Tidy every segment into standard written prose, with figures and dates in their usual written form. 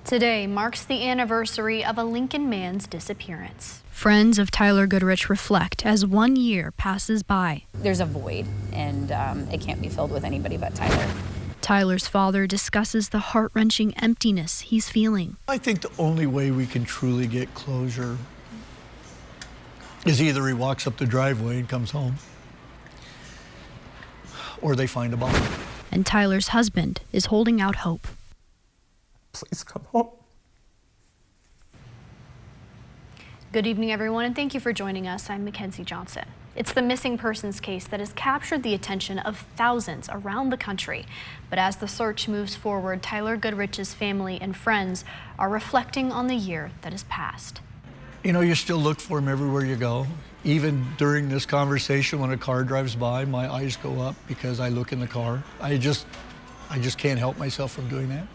Today marks the anniversary of a Lincoln man's disappearance. Friends of Tyler Goodrich reflect as 1 year passes by. There's a void, and it can't be filled with anybody but Tyler. Tyler's father discusses the heart-wrenching emptiness he's feeling. I think the only way we can truly get closure is either he walks up the driveway and comes home, or they find a body. And Tyler's husband is holding out hope. Please come home. Good evening, everyone, and thank you for joining us. I'm Mackenzie Johnson. It's the missing persons case that has captured the attention of thousands around the country. But as the search moves forward, Tyler Goodrich's family and friends are reflecting on the year that has passed. You know, you still look for him everywhere you go. Even during this conversation, when a car drives by, my eyes go up because I look in the car. I just can't help myself from doing that.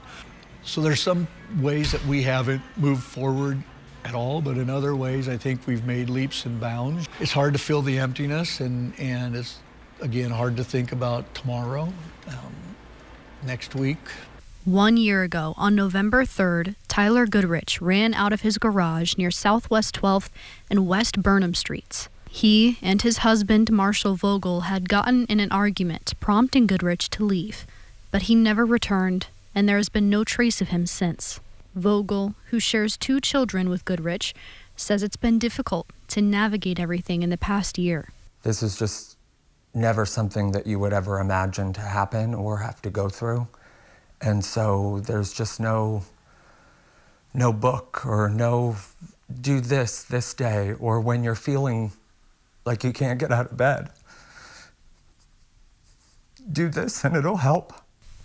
So there's some ways that we haven't moved forward at all, but in other ways, I think we've made leaps and bounds. It's hard to fill the emptiness, and it's, again, hard to think about tomorrow, next week. 1 year ago, on November 3rd, Tyler Goodrich ran out of his garage near Southwest 12th and West Burnham Streets. He and his husband, Marshall Vogel, had gotten in an argument, prompting Goodrich to leave. But he never returned, and there has been no trace of him since. Vogel, who shares 2 children with Goodrich, says it's been difficult to navigate everything in the past year. This is just never something that you would ever imagine to happen or have to go through. And so there's just no book or no do this day, or when you're feeling like you can't get out of bed, do this and it'll help.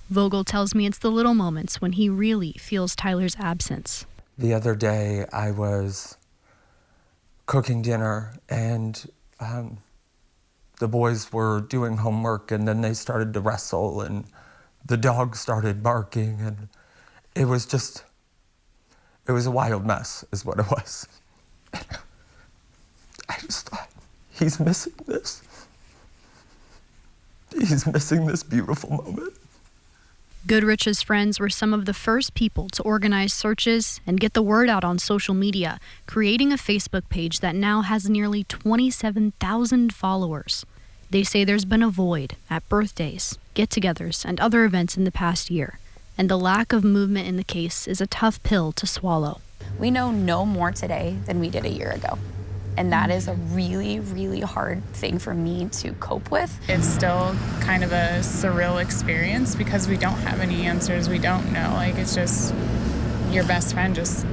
Vogel tells me it's the little moments when he really feels Tyler's absence. The other day I was cooking dinner, and the boys were doing homework, and then they started to wrestle, and the dog started barking, and it was a wild mess is what it was. I just thought, he's missing this. He's missing this beautiful moment. Goodrich's friends were some of the first people to organize searches and get the word out on social media, creating a Facebook page that now has nearly 27,000 followers. They say there's been a void at birthdays, get-togethers, and other events in the past year, and the lack of movement in the case is a tough pill to swallow. We know no more today than we did a year ago. And that is a really, really hard thing for me to cope with. It's still kind of a surreal experience because we don't have any answers. We don't know. Like, it's just your best friend just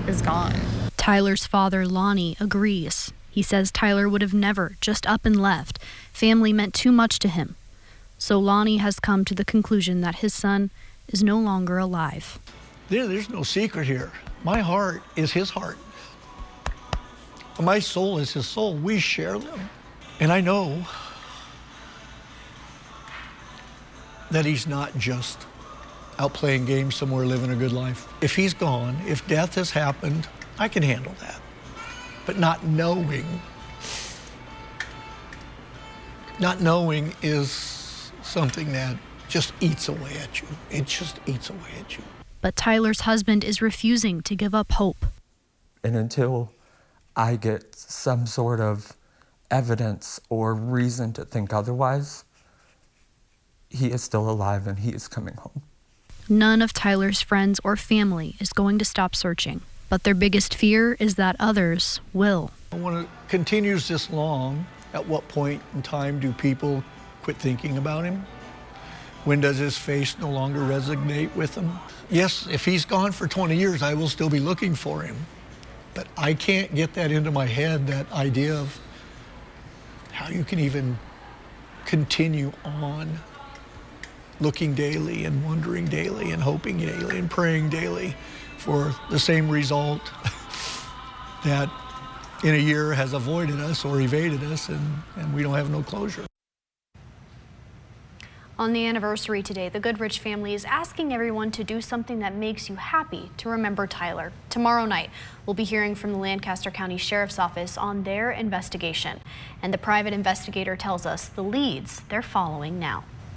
is gone. Tyler's father, Lonnie, agrees. He says Tyler would have never just up and left. Family meant too much to him. So Lonnie has come to the conclusion that his son is no longer alive. There's no secret here. My heart is his heart. My soul is his soul. We share them. And I know that he's not just out playing games somewhere, living a good life. If he's gone, if death has happened, I can handle that. But not knowing is something that just eats away at you. It just eats away at you. But Tyler's husband is refusing to give up hope. And until I get some sort of evidence or reason to think otherwise, he is still alive and he is coming home. None of Tyler's friends or family is going to stop searching, but their biggest fear is that others will. When it continues this long, at what point in time do people quit thinking about him? When does his face no longer resonate with them? Yes, if he's gone for 20 years, I will still be looking for him. But I can't get that into my head, that idea of how you can even continue on looking daily and wondering daily and hoping daily and praying daily for the same result that in a year has avoided us or evaded us, and we don't have no closure. On the anniversary today, the Goodrich family is asking everyone to do something that makes you happy to remember Tyler. Tomorrow night, we'll be hearing from the Lancaster County Sheriff's Office on their investigation. And the private investigator tells us the leads they're following now.